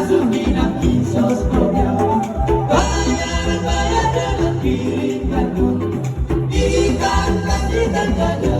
Masukin ang kisos ko niya. Bayar dengan piring kanun. Ikan kasih dan gajah.